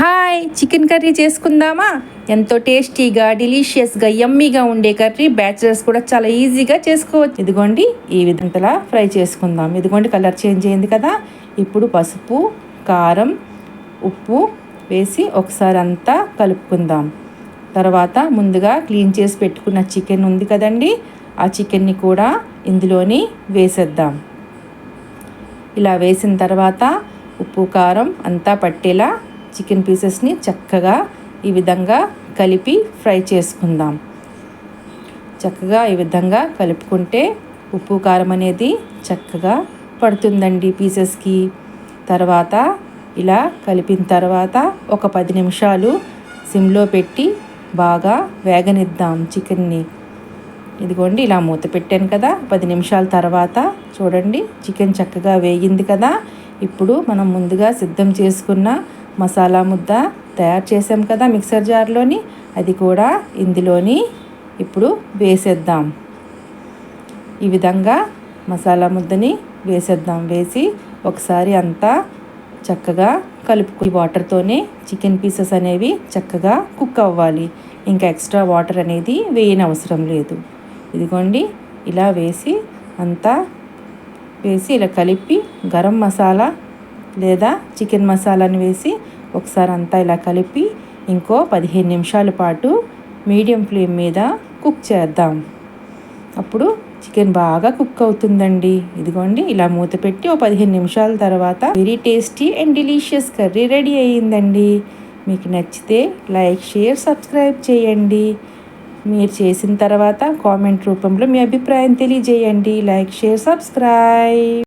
Hi, chicken curry చేసుకుందామా? ఎంతో టేస్టీగా, డెలీషియస్గా, యమ్మీగా ఉండే కర్రీ బ్యాచిలర్స్ కూడా చాలా ఈజీగా చేసుకోవచ్చు. ఇదిగోండి, ఈ విధంగా ఫ్రై చేసుకుందాం. ఇదిగోండి, కలర్ చేంజ్ అయింది కదా. ఇప్పుడు పసుపు, కారం, ఉప్పు వేసి ఒకసారి అంతా కలుపుకుందాం. తర్వాత ముందుగా క్లీన్ చేసి పెట్టుకున్న చికెన్ ఉంది కదండి, ఆ చికెన్ని కూడా ఇందులోని వేసేద్దాం. ఇలా వేసిన తర్వాత ఉప్పు కారం అంతా పట్టేలా చికెన్ పీసెస్ని చక్కగా ఈ విధంగా కలిపి ఫ్రై చేసుకుందాం. చక్కగా ఈ విధంగా కలుపుకుంటే ఉప్పు కారం అనేది చక్కగా పడుతుందండి పీసెస్కి. తర్వాత ఇలా కలిపిన తర్వాత ఒక 10 నిమిషాలు సిమ్లో పెట్టి బాగా వేగనిద్దాం చికెన్ని. ఇదిగోండి, ఇలా మూత పెట్టాను కదా. 10 నిమిషాల తర్వాత చూడండి, చికెన్ చక్కగా వేగింది కదా. ఇప్పుడు మనం ముందుగా సిద్ధం చేసుకున్న మసాలా ముద్ద తయారు చేసాం కదా మిక్సర్ జార్లోని, అది కూడా ఇందులోని ఇప్పుడు వేసేద్దాం. ఈ విధంగా మసాలా ముద్దని వేసేద్దాం. వేసి ఒకసారి అంతా చక్కగా కలుపుకుని వాటర్తోనే చికెన్ పీసెస్ అనేవి చక్కగా కుక్ అవ్వాలి. ఇంకా ఎక్స్ట్రా వాటర్ అనేది వేయనవసరం లేదు. ఇదిగోండి, ఇలా వేసి అంతా వేసి ఇలా కలిపి గరం మసాలా లేదా చికెన్ మసాలాని వేసి ఒకసారి అంతా ఇలా కలిపి ఇంకో 15 నిమిషాల పాటు మీడియం ఫ్లేమ్ మీద కుక్ చేద్దాం. అప్పుడు చికెన్ బాగా కుక్ అవుతుందండి. ఇదిగోండి, ఇలా మూత పెట్టి ఓ 15 నిమిషాల తర్వాత very tasty and delicious curry ready అయ్యిందండి. మీకు నచ్చితే లైక్, షేర్, సబ్స్క్రైబ్ చేయండి. మీరు చేసిన తర్వాత కామెంట్ రూపంలో మీ అభిప్రాయం తెలియజేయండి. Like, share, subscribe.